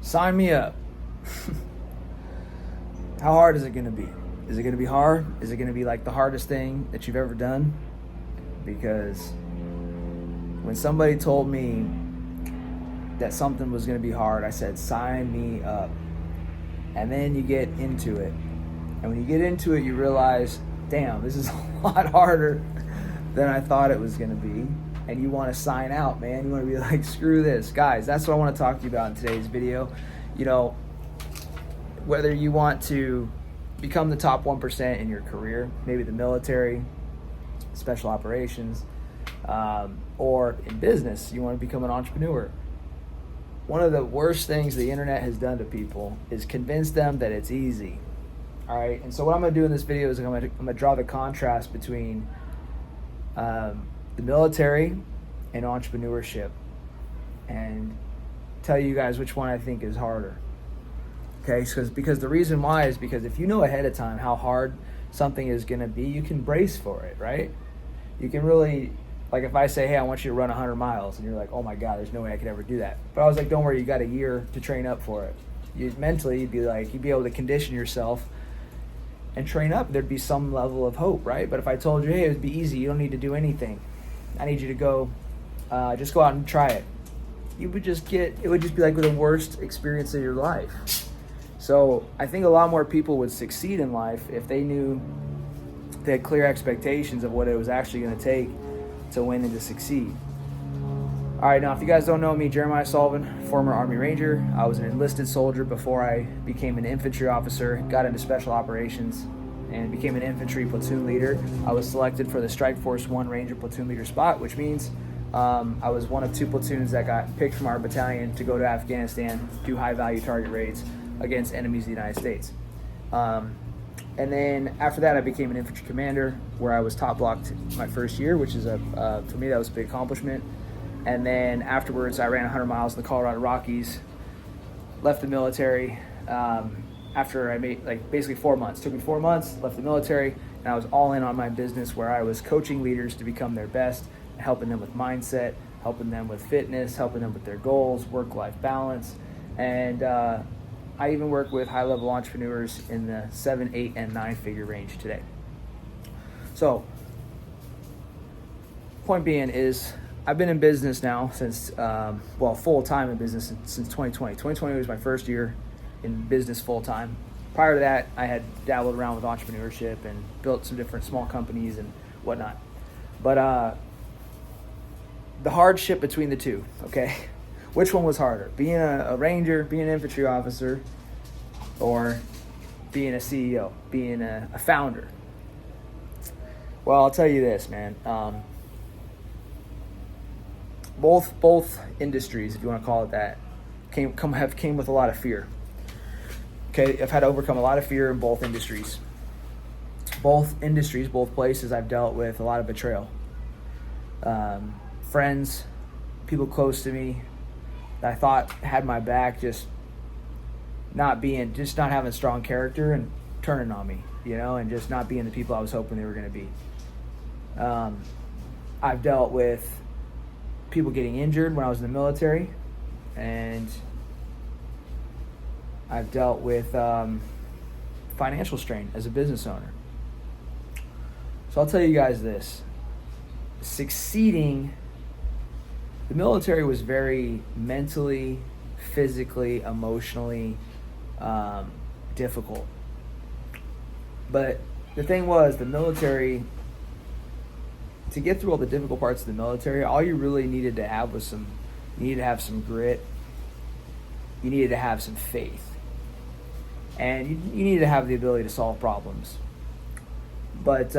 Sign me up. How hard is it going to be? Is it going to be hard? Is it going to be like the hardest thing that you've ever done? Because when somebody told me that something was going to be hard, I said, sign me up. And then you get into it. And when you get into it, you realize, damn, this is a lot harder than I thought it was going to be. And you want to sign out, man. You want to be like, screw this. Guys, that's what I want to talk to you about in today's video. You know, whether you want to become the top 1% in your career, maybe the military, special operations, or in business, you want to become an entrepreneur. One of the worst things the internet has done to people is convince them that it's easy. All right, and so what I'm going to do in this video is I'm going to draw the contrast between the military and entrepreneurship, and tell you guys which one I think is harder. Okay, because the reason why is because if you know ahead of time how hard something is going to be, you can brace for it, right? You can really, like if I say, hey, I want you to run 100 miles, and you're like, oh my God, there's no way I could ever do that. But I was like, don't worry, you got a year to train up for it. Mentally, you'd be able to condition yourself and train up. There'd be some level of hope, right? But if I told you, hey, it would be easy, you don't need to do anything. I need you to go, just go out and try it. It would just be like the worst experience of your life. So I think a lot more people would succeed in life if they knew they had clear expectations of what it was actually going to take to win and to succeed. All right, now if you guys don't know me, Jeremiah Sullivan, former Army Ranger. I was an enlisted soldier before I became an infantry officer, got into special operations, and became an infantry platoon leader. I was selected for the Strike Force 1 Ranger platoon leader spot, which means I was one of 2 platoons that got picked from our battalion to go to Afghanistan, do high-value target raids against enemies of the United States. And then after that, I became an infantry commander, where I was top blocked my first year, which is for me, that was a big accomplishment. And then afterwards, I ran 100 miles in the Colorado Rockies, left the military after I made basically 4 months. It took me 4 months, left the military, and I was all in on my business, where I was coaching leaders to become their best, helping them with mindset, helping them with fitness, helping them with their goals, work-life balance. And I even work with high-level entrepreneurs in the 7, 8, and 9-figure range today. So, point being is, I've been in business now since, full-time in business since 2020. 2020 was my first year in business full-time. Prior to that, I had dabbled around with entrepreneurship and built some different small companies and whatnot. But the hardship between the two, okay? Which one was harder? Being a ranger, being an infantry officer, or being a CEO, being a founder? Well, I'll tell you this, man. Both industries, if you want to call it that, came with a lot of fear. Okay, I've had to overcome a lot of fear in both industries. Both places, I've dealt with a lot of betrayal. Friends, people close to me that I thought had my back, just not having strong character and turning on me, and just not being the people I was hoping they were going to be. I've dealt with people getting injured when I was in the military, and I've dealt with financial strain as a business owner. So I'll tell you guys this. Succeeding, the military was very mentally, physically, emotionally difficult. But the thing was, the military, to get through all the difficult parts of the military, all you really needed to have was you needed to have some grit, you needed to have some faith, and you needed to have the ability to solve problems. But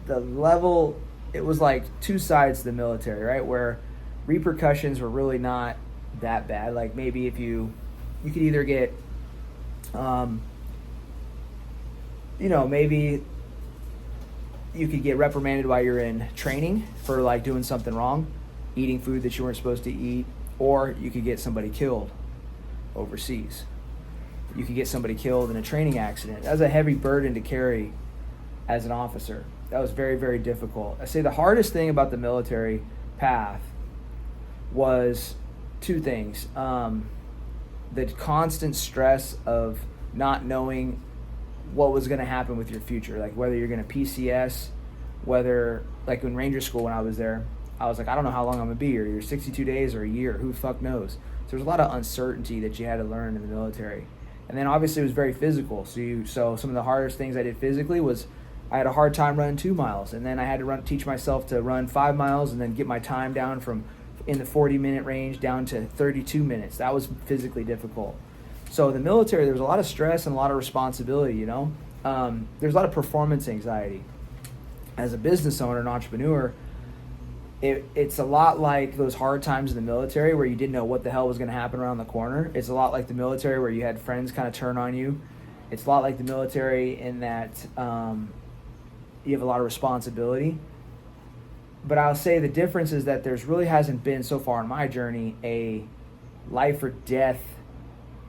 the level, it was like two sides to the military, right? Where repercussions were really not that bad. Like maybe if you could either get, maybe you could get reprimanded while you're in training for like doing something wrong, eating food that you weren't supposed to eat, or you could get somebody killed overseas. You could get somebody killed in a training accident. That was a heavy burden to carry as an officer. That was very, very difficult. I say the hardest thing about the military path was two things. The constant stress of not knowing what was going to happen with your future, like whether you're going to PCS, whether, like in Ranger School when I was there, I was like, I don't know how long I'm going to be here. You're 62 days or a year. Who the fuck knows? So there's a lot of uncertainty that you had to learn in the military. And then obviously it was very physical. So some of the hardest things I did physically was I had a hard time running 2 miles. And then I had to teach myself to run 5 miles and then get my time down from in the 40-minute range down to 32 minutes. That was physically difficult. So the military, there was a lot of stress and a lot of responsibility, you know. There's a lot of performance anxiety. As a business owner and entrepreneur, it's a lot like those hard times in the military where you didn't know what the hell was going to happen around the corner. It's a lot like the military where you had friends kind of turn on you. It's a lot like the military in that you have a lot of responsibility. But I'll say the difference is that there's really hasn't been so far in my journey a life or death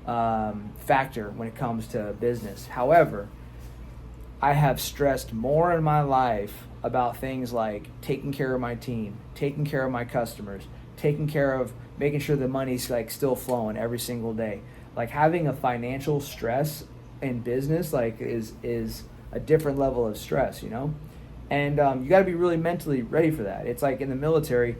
factor when it comes to business. However, I have stressed more in my life about things like taking care of my team, taking care of my customers, taking care of making sure the money's like still flowing every single day. Like having a financial stress in business like is a different level of stress, you know? And you got to be really mentally ready for that. It's like in the military,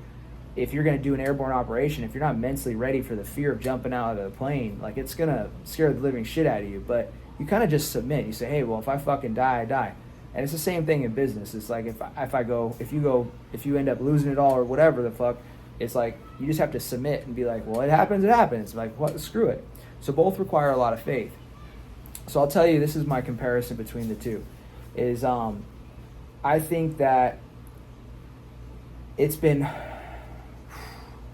if you're going to do an airborne operation, if you're not mentally ready for the fear of jumping out of the plane, like it's going to scare the living shit out of you. But you kind of just submit. You say, hey, well, if I fucking die, I die. And it's the same thing in business. It's like if you end up losing it all or whatever the fuck, it's like you just have to submit and be like, well, it happens, it happens. Like, what? Screw it. So both require a lot of faith. So I'll tell you, this is my comparison between the two. Is I think that it's been, how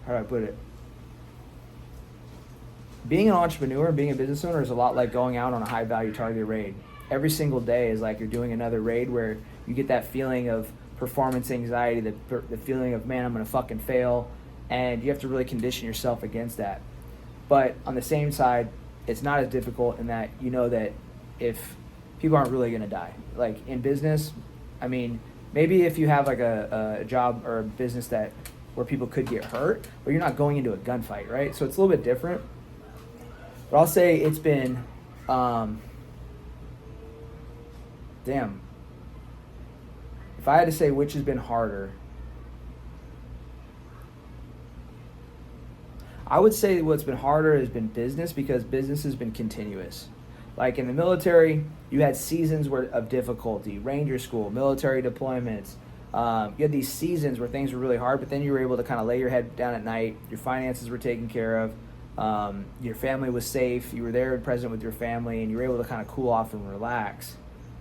do I put it? Being an entrepreneur and being a business owner is a lot like going out on a high value targeted raid. Every single day is like you're doing another raid where you get that feeling of performance anxiety, the feeling of, man, I'm going to fucking fail. And you have to really condition yourself against that. But on the same side, it's not as difficult in that you know that if people aren't really going to die. Like in business, I mean, maybe if you have like a job or a business that where people could get hurt, but you're not going into a gunfight, right? So it's a little bit different. But I'll say it's been, damn. If I had to say which has been harder, I would say what's been harder has been business because business has been continuous. Like in the military, you had seasons of difficulty, Ranger School, military deployments. You had these seasons where things were really hard, but then you were able to kind of lay your head down at night. Your finances were taken care of. Your family was safe. You were there and present with your family, and you were able to kind of cool off and relax.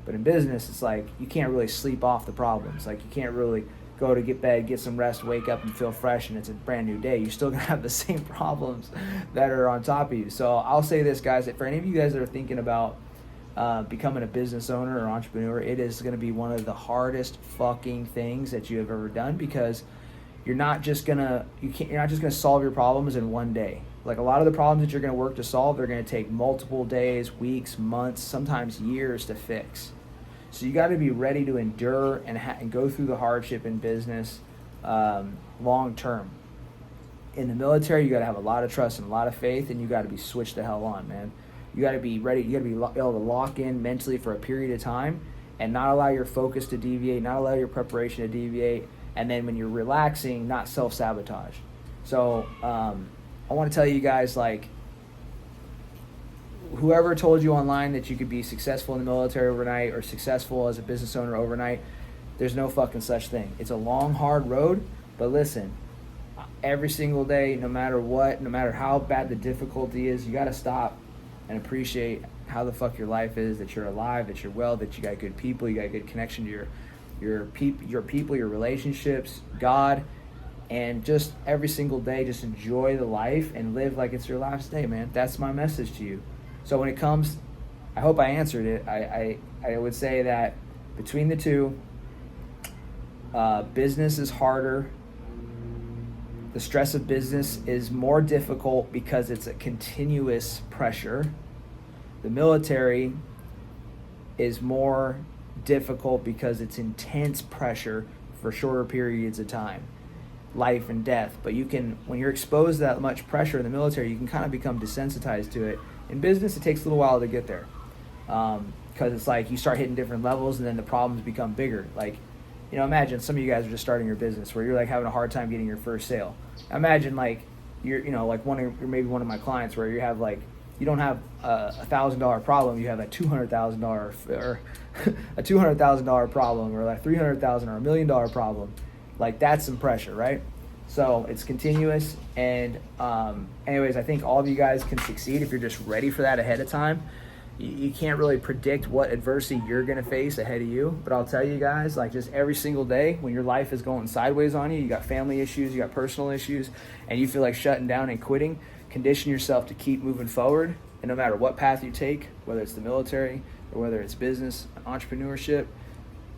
But in business, it's like you can't really sleep off the problems. Like you can't really go to bed, get some rest, wake up and feel fresh, and it's a brand new day. You're still going to have the same problems that are on top of you. So I'll say this, guys, that for any of you guys that are thinking about becoming a business owner or entrepreneur, it is going to be one of the hardest fucking things that you have ever done because you're not just going to solve your problems in one day. Like a lot of the problems that you're going to work to solve, they're going to take multiple days, weeks, months, sometimes years to fix. So you got to be ready to endure and go through the hardship in business long term. In the military, you got to have a lot of trust and a lot of faith, and you got to be switched the hell on, man. You got to be ready. You got to be able to lock in mentally for a period of time and not allow your focus to deviate, not allow your preparation to deviate, and then when you're relaxing, not self-sabotage. So I want to tell you guys, like, whoever told you online that you could be successful in the military overnight or successful as a business owner overnight, there's no fucking such thing. It's a long, hard road, but listen, every single day, no matter what, no matter how bad the difficulty is, you got to stop and appreciate how the fuck your life is, that you're alive, that you're well, that you got good people, you got a good connection to your people, your relationships, God, and just every single day, just enjoy the life and live like it's your last day, man. That's my message to you. So when it comes, I hope I answered it. I would say that between the two, business is harder. The stress of business is more difficult because it's a continuous pressure. The military is more difficult because it's intense pressure for shorter periods of time. life and death. But you can, when you're exposed to that much pressure in the military, you can kind of become desensitized to it. In business, it takes a little while to get there, because it's like you start hitting different levels, and then the problems become bigger. Like, imagine some of you guys are just starting your business where you're like having a hard time getting your first sale. Imagine like you're, like maybe one of my clients where you have like, you don't have a $1,000 problem, you have a $200,000 or a $200,000 problem, or like $300,000 or $1 million problem. Like, that's some pressure, right? So it's continuous. And anyways, I think all of you guys can succeed if you're just ready for that ahead of time. You can't really predict what adversity you're going to face ahead of you, but I'll tell you guys, like, just every single day when your life is going sideways on you, you got family issues, you got personal issues, and you feel like shutting down and quitting, condition yourself to keep moving forward. And no matter what path you take, whether it's the military or whether it's business, entrepreneurship,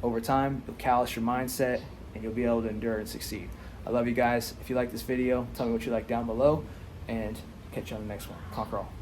over time, you'll callous your mindset and you'll be able to endure and succeed. I love you guys. If you like this video, tell me what you like down below, and catch you on the next one. Conquer all.